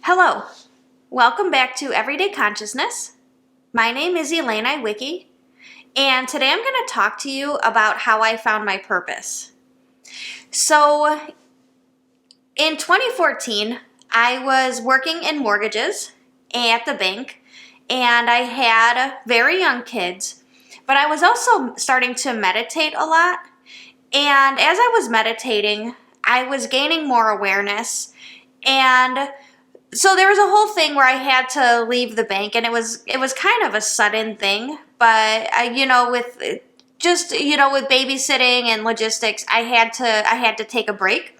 Hello, welcome back to Everyday Consciousness. My name is Elaine Iwicki, and today I'm going to talk to you about how I found my purpose. So, in 2014, I was working in mortgages at the bank, and I had very young kids, but I was also starting to meditate a lot. And as I was meditating, I was gaining more awareness, and so there was a whole thing where I had to leave the bank, and it was kind of a sudden thing, but with babysitting and logistics, I had to take a break.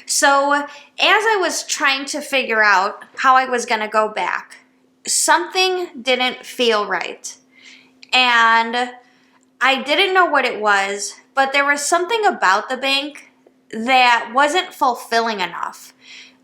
So as I was trying to figure out how I was going to go back, something didn't feel right. And I didn't know what it was, but there was something about the bank that wasn't fulfilling enough.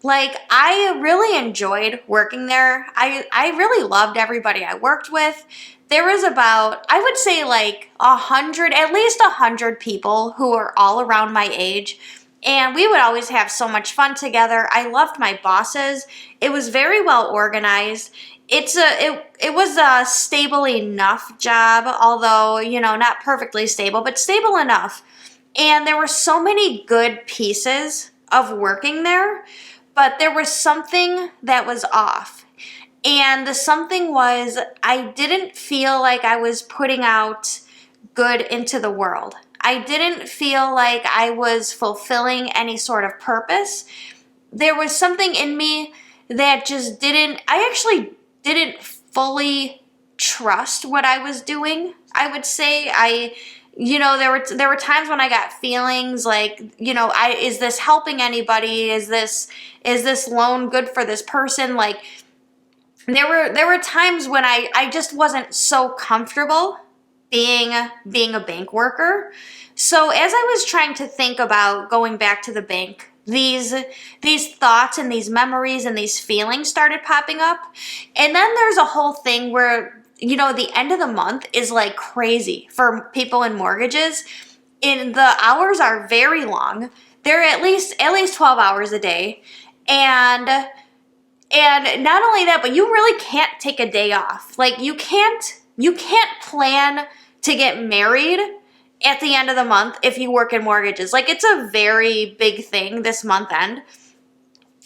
Like, I really enjoyed working there. I really loved everybody I worked with. There was about, I would say like at least 100 people who were all around my age. And we would always have so much fun together. I loved my bosses. It was very well organized. It was a stable enough job, although, not perfectly stable, but stable enough. And there were so many good pieces of working there. But there was something that was off. And the something was, I didn't feel like I was putting out good into the world. I didn't feel like I was fulfilling any sort of purpose. There was something in me that just I actually didn't fully trust what I was doing. I would say there were times when I got feelings like, is this helping anybody? Is this loan good for this person? Like, there were times when I just wasn't so comfortable being a bank worker. So as I was trying to think about going back to the bank, these thoughts and these memories and these feelings started popping up. And then there's a whole thing where the end of the month is like crazy for people in mortgages. And the hours are very long. They're at least 12 hours a day. And not only that, but you really can't take a day off. Like, you can't plan to get married at the end of the month if you work in mortgages. Like, it's a very big thing this month end.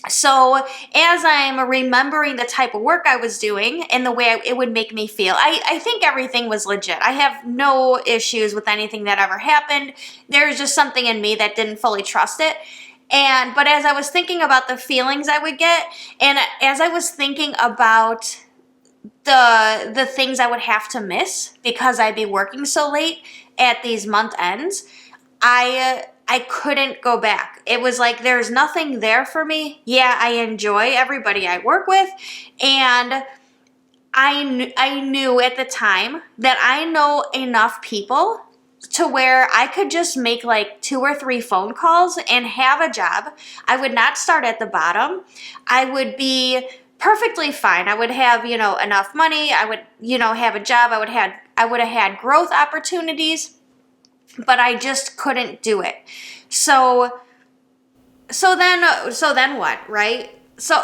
So as I'm remembering the type of work I was doing and the way it would make me feel, I think everything was legit. I have no issues with anything that ever happened. There's just something in me that didn't fully trust it. But as I was thinking about the feelings I would get, and as I was thinking about the things I would have to miss because I'd be working so late at these month ends, I couldn't go back. It was like there's nothing there for me. Yeah, I enjoy everybody I work with, and I knew at the time that I know enough people to where I could just make like 2 or 3 phone calls and have a job. I would not start at the bottom. I would be perfectly fine. I would have, enough money. I would, have a job. I would have had growth opportunities. But I just couldn't do it. So then what, right? So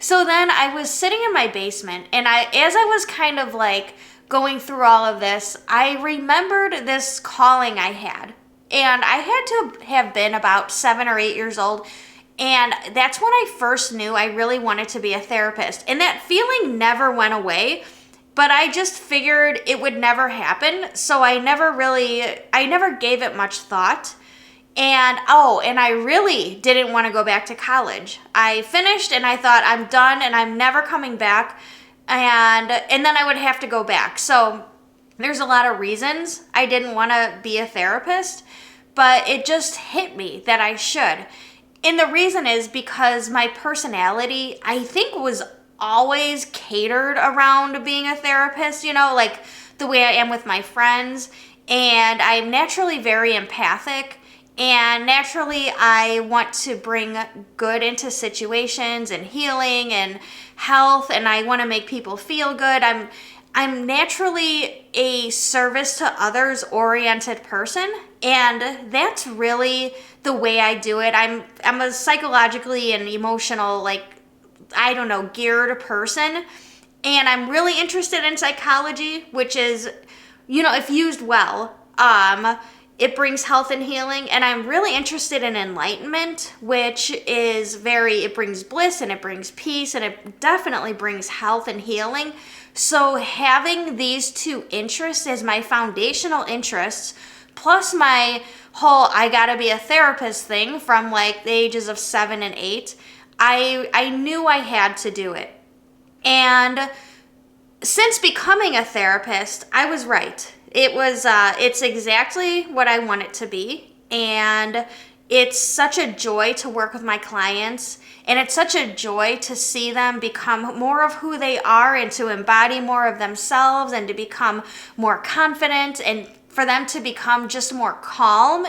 then I was sitting in my basement, and as I was kind of like going through all of this, I remembered this calling I had. And I had to have been about 7 or 8 years old. And that's when I first knew I really wanted to be a therapist. And that feeling never went away. But I just figured it would never happen, so I never gave it much thought. And I really didn't want to go back to college. I finished and I thought, I'm done and I'm never coming back. And then I would have to go back. So there's a lot of reasons I didn't want to be a therapist, but it just hit me that I should. And the reason is because my personality, I think, was always catered around being a therapist, like the way I am with my friends. And I'm naturally very empathic, and naturally I want to bring good into situations and healing and health, and I want to make people feel good. I'm naturally a service to others oriented person, and that's really the way I do it. I'm a psychologically and emotional I don't know, geared person. And I'm really interested in psychology, which is, if used well, it brings health and healing. And I'm really interested in enlightenment, which is it brings bliss and it brings peace and it definitely brings health and healing. So having these two interests as my foundational interests, plus my whole I gotta be a therapist thing from like the ages of 7 and 8, I knew I had to do it. And since becoming a therapist, I was right. It's exactly what I want it to be. And it's such a joy to work with my clients. And it's such a joy to see them become more of who they are and to embody more of themselves and to become more confident and for them to become just more calm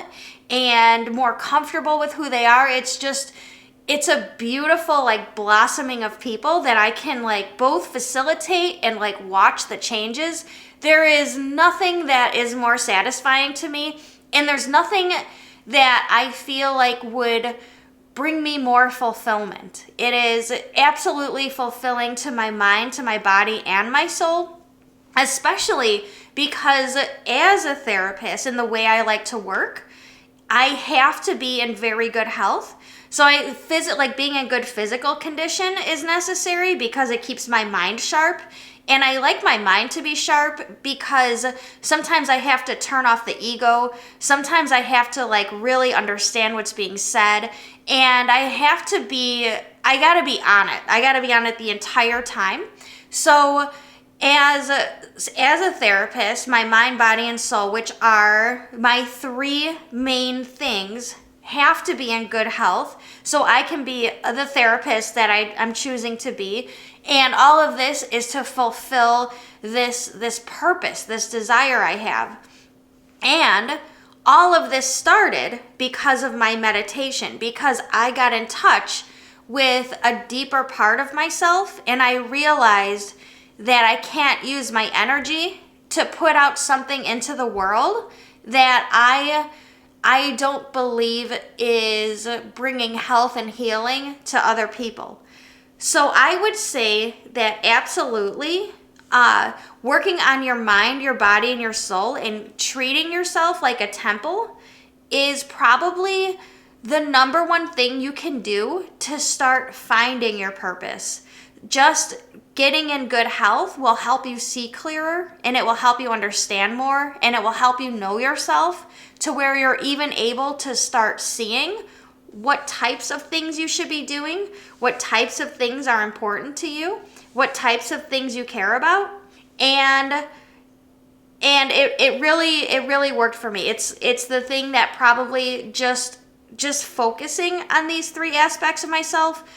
and more comfortable with who they are. It's a beautiful like blossoming of people that I can like both facilitate and like watch the changes. There is nothing that is more satisfying to me, and there's nothing that I feel like would bring me more fulfillment. It is absolutely fulfilling to my mind, to my body, and my soul, especially because as a therapist and the way I like to work, I have to be in very good health. So being in good physical condition is necessary because it keeps my mind sharp. And I like my mind to be sharp because sometimes I have to turn off the ego. Sometimes I have to like really understand what's being said. And I gotta be on it. I gotta be on it the entire time. So as a therapist, my mind, body, and soul, which are my three main things, have to be in good health so I can be the therapist that I'm choosing to be. And all of this is to fulfill this purpose, this desire I have. And all of this started because of my meditation, because I got in touch with a deeper part of myself and I realized that I can't use my energy to put out something into the world that I don't believe is bringing health and healing to other people. So I would say that absolutely working on your mind, your body, and your soul and treating yourself like a temple is probably the number one thing you can do to start finding your purpose. Just getting in good health will help you see clearer, and it will help you understand more, and it will help you know yourself to where you're even able to start seeing what types of things you should be doing, what types of things are important to you, what types of things you care about. And it really worked for me. It's the thing that probably just focusing on these three aspects of myself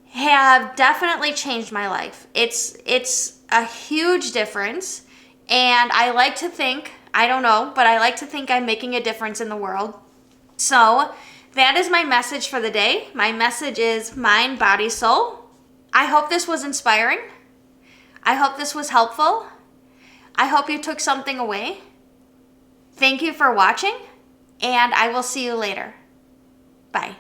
have definitely changed my life. It's a huge difference, and I like to think, I don't know, but I like to think I'm making a difference in the world. So that is my message for the day. My message is mind, body, soul. I hope this was inspiring. I hope this was helpful. I hope you took something away. Thank you for watching, and I will see you later. Bye.